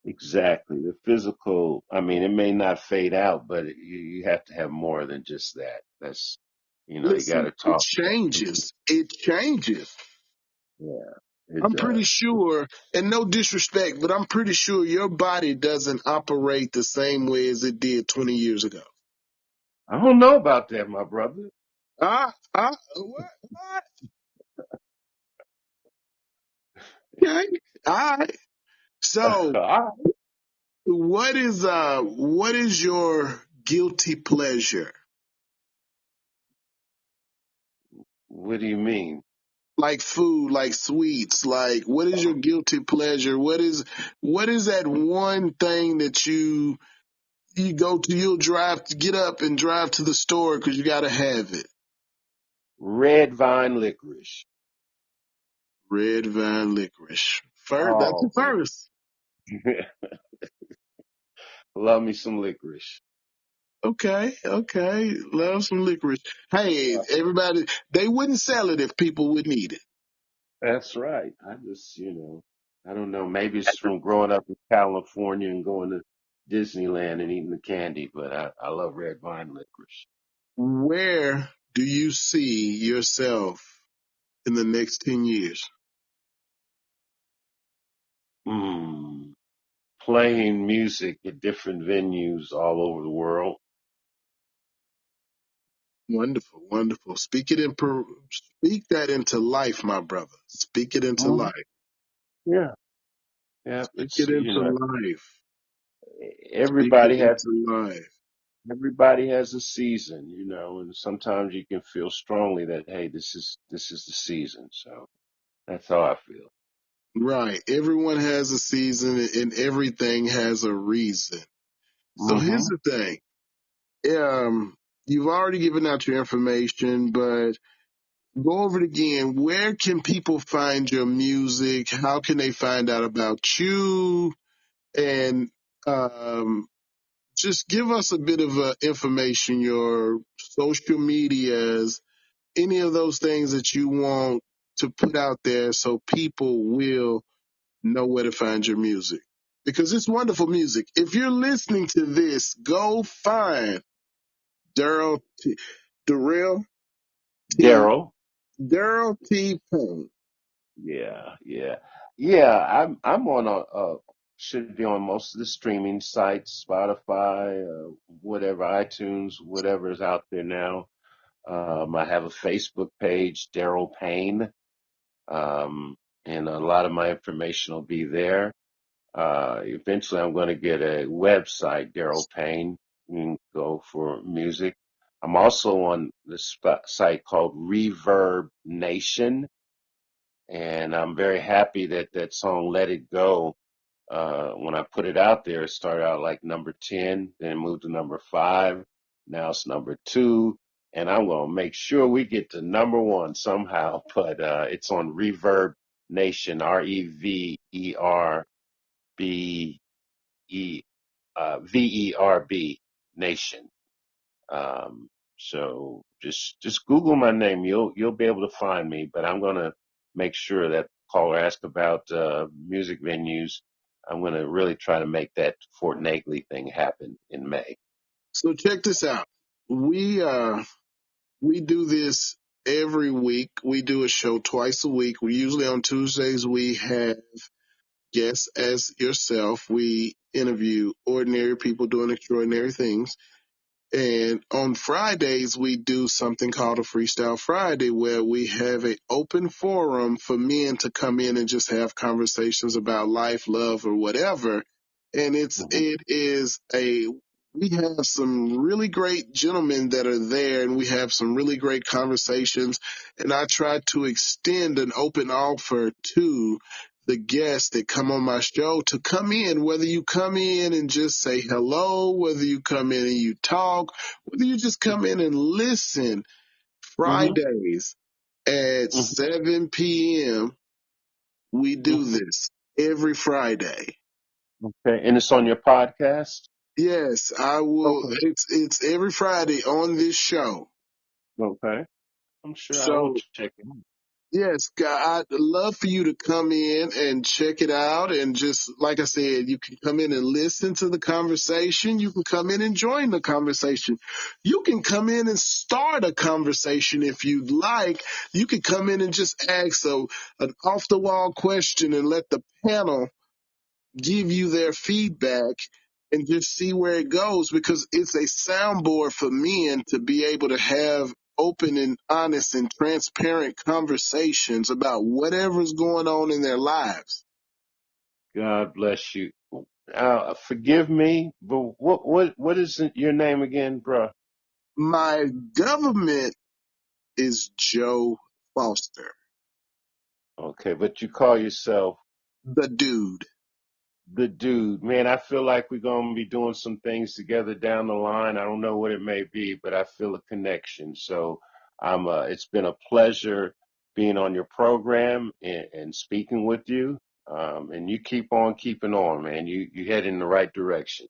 exactly the physical. I mean, it may not fade out, but you have to have more than just that. That's, you got Listen, to it talk. changes. It changes. Yeah, it I'm pretty does. sure, and no disrespect, but I'm pretty sure your body doesn't operate the same way as it did 20 years ago. I don't know about that, my brother. What? Okay. All right. So, what is your guilty pleasure? What do you mean? Like food, like sweets, like what is your guilty pleasure? What is that one thing that you go to, you'll get up and drive to the store because you got to have it? Red vine licorice. Red vine licorice. First, that's the Oh man, first. love me some licorice. Okay, okay. Love some licorice. Hey, everybody, they wouldn't sell it if people wouldn't eat it. That's right. I just, I don't know. Maybe it's from growing up in California and going to Disneyland and eating the candy, but I love red vine licorice. Where do you see yourself in the next 10 years? Mm. Playing music at different venues all over the world. Wonderful, wonderful. Speak that into life, my brother. Speak it into Mhm. life. Yeah. Yeah. Speak It's, it into life. Speak it everybody has, into life. everybody has a season, and sometimes you can feel strongly that, hey, this is the season. So that's how I feel. Right. Everyone has a season and everything has a reason. So here's Hmm. the thing. You've already given out your information, but go over it again. Where can people find your music? How can they find out about you? And um, just give us a bit of information, your social medias, any of those things that you want to put out there so people will know where to find your music. Because it's wonderful music. If you're listening to this, go find Derrell T. Derrell T. Daryl. Derrell T. Payne. Yeah, yeah, yeah. I'm on should be on most of the streaming sites, Spotify, whatever, iTunes, whatever is out there now. I have a Facebook page, Derrell Payne, um, and a lot of my information will be there. Eventually, I'm going to get a website, Derrell Payne. You can go for music. I'm also on this site called Reverb Nation, and I'm very happy that that song "Let It Go." When I put it out there, it started out like number 10, then moved to number 5. Now it's number 2, and I'm gonna make sure we get to number 1 somehow. But it's on Reverb Nation, Reverb Nation. Um, so just Google my name. You'll be able to find me. But I'm gonna make sure that caller ask about music venues. I'm gonna really try to make that Fort Negley thing happen in May. So check this out. We do this every week. We do a show twice a week. We usually on Tuesdays we have guests as yourself. We interview ordinary people doing extraordinary things. And on Fridays, we do something called a Freestyle Friday where we have an open forum for men to come in and just have conversations about life, love, or whatever. And Hmm. it is we have some really great gentlemen that are there and we have some really great conversations. And I try to extend an open offer to the guests that come on my show to come in, whether you come in and just say hello, whether you come in and you talk, whether you just come in and listen. Mm-hmm. Fridays at Hmm. 7 p.m. We do Hmm. this every Friday. Okay, and it's on your podcast. Yes, I will. Okay. It's every Friday on this show. Okay. I'm sure I will So check it out. yes, God, I'd love for you to come in and check it out. And just like I said, you can come in and listen to the conversation. You can come in and join the conversation. You can come in and start a conversation if you'd like. You can come in and just ask an off the wall question and let the panel give you their feedback and just see where it goes, because it's a soundboard for men to be able to have open and honest and transparent conversations about whatever's going on in their lives. God bless you. Forgive me, but what is your name again, bro? My government is Joe Foster, Okay, but you call yourself the dude. the dude. Man, I feel like we're gonna be doing some things together down the line. I don't know what it may be, but I feel a connection. So it's been a pleasure being on your program and speaking with you. And you keep on keeping on, man. You head in the right direction.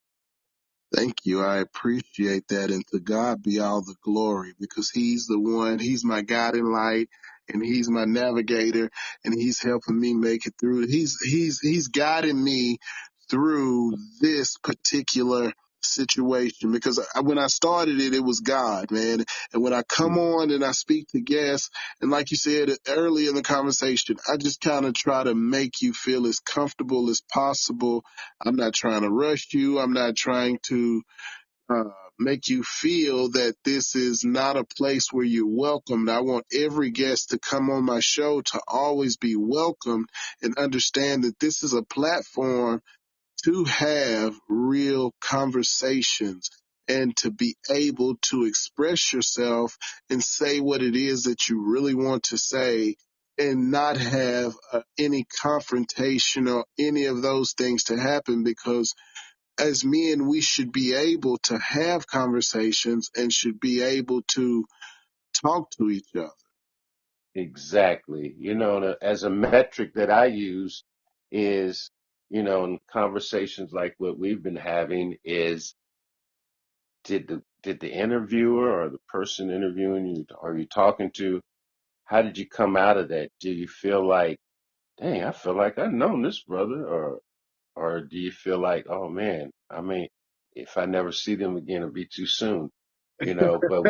Thank you. I appreciate that. And to God be all the glory, because he's the one, he's my guiding light and he's my navigator, and he's helping me make it through. He's guiding me through this particular situation, because when I started it, it was God, man. And when I come on and I speak to guests, and like you said early in the conversation, I just kind of try to make you feel as comfortable as possible. I'm not trying to rush you. I'm not trying to uh, make you feel that this is not a place where you're welcomed. I want every guest to come on my show to always be welcomed and understand that this is a platform to have real conversations and to be able to express yourself and say what it is that you really want to say, and not have any confrontation or any of those things to happen, because as men, we should be able to have conversations and should be able to talk to each other. Exactly. As a metric that I use is, in conversations like what we've been having is did the interviewer or the person interviewing you or you talking to, how did you come out of that? Do you feel like, dang, I feel like I've known this brother, or do you feel like, oh man, I mean, if I never see them again, it'll be too soon, but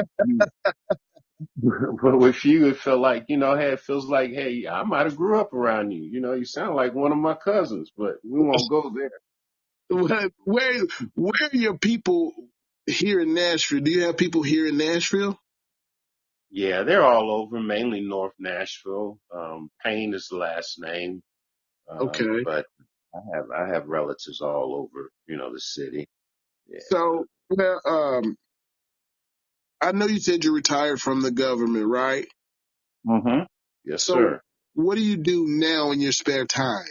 but with you, it felt like, hey, it feels like, hey, I might have grew up around you. You sound like one of my cousins, but we won't go there. Where are your people here in Nashville? Do you have people here in Nashville? Yeah, they're all over, mainly North Nashville. Payne is the last name, Okay. but I have relatives all over, the city. Yeah. So, well, I know you said you retired from the government, right? Mm-hmm. Yes, So, sir. what do you do now in your spare time?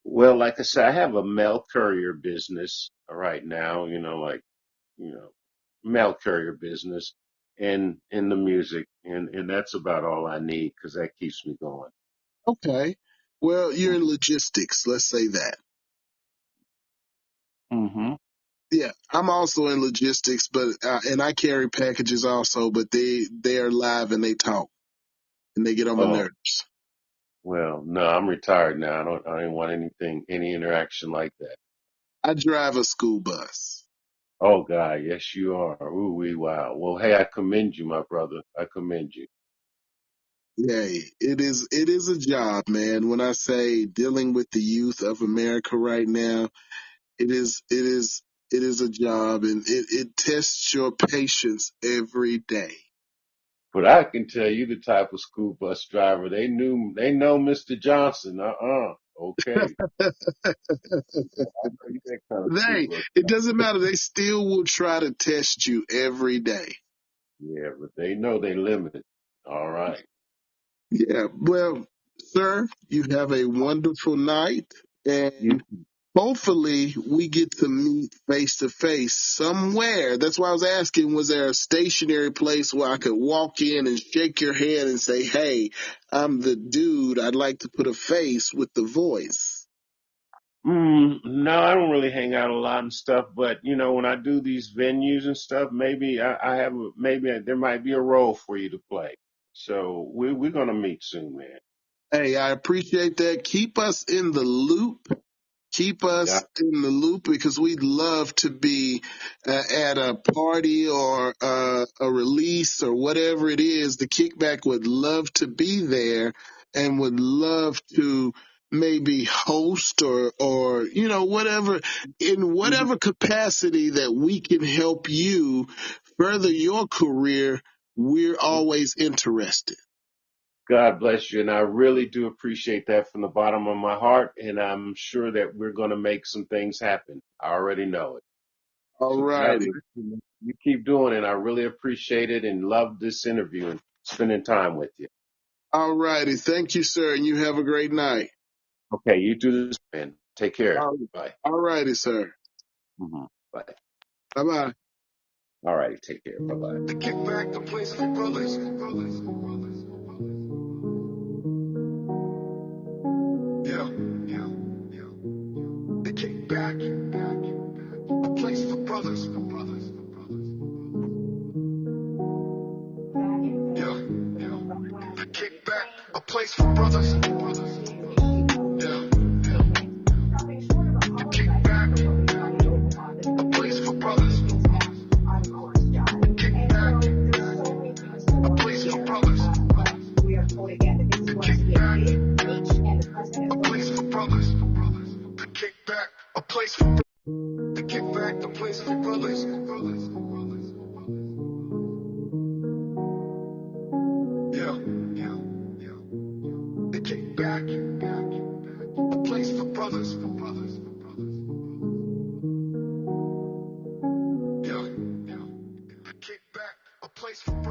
Well, like I said, I have a mail courier business right now, you know, mail courier business and in the music, and that's about all I need because that keeps me going. Okay. Well, you're in logistics, let's say that. Mm-hmm. Yeah, I'm also in logistics, but and I carry packages also, but they are live and they talk and they get on my Oh, nerves. well, no, I'm retired now. I don't want any interaction like that. I drive a school bus. Oh God, yes you are. Ooh wee wow. Well, hey, I commend you, my brother. I commend you. Yay. It is a job, man. When I say dealing with the youth of America right now, it is a job, and it tests your patience every day. But I can tell you the type of school bus driver. They know Mr. Johnson. Okay. I know you that kind of school They bus it driver. doesn't matter. They still will try to test you every day. Yeah, but they know they limit. All right. Yeah. Well, sir, you have a wonderful night, You and hopefully we get to meet face to face somewhere. That's why I was asking, was there a stationary place where I could walk in and shake your hand and say, hey, I'm the dude. I'd like to put a face with the voice. No, I don't really hang out a lot and stuff, but when I do these venues and stuff, maybe there might be a role for you to play. So we're gonna meet soon, man. Hey, I appreciate that. Keep us in the loop. Keep Yeah. us in the loop because we'd love to be at a party or a release or whatever it is. The Kickback would love to be there and would love to maybe host or whatever, in Mhm. whatever capacity that we can help you further your career. We're always interested. God bless you, and I really do appreciate that from the bottom of my heart, and I'm sure that we're gonna make some things happen. I already know it. All So righty. congratulations. You keep doing it. I really appreciate it and love this interview and spending time with you. All righty. Thank you, sir. And you have a great night. Okay, you do this, man. Take care. Bye. All righty, sir. Bye. Bye bye. All right, take care. Bye bye. The kickback, the place for brothers. Yeah, yeah, yeah. The kickback, a place for brothers. Yeah, yeah. The kickback, a place for brothers. Yeah, yeah. The kickback, a place for brothers. Kickback, a place for brothers. Kickback, a place for brothers. The kickback, a place for the kickback, a place for brothers. Yeah, yeah, yeah. The kickback, a place for brothers. Yeah, yeah. The kickback, a place for brothers.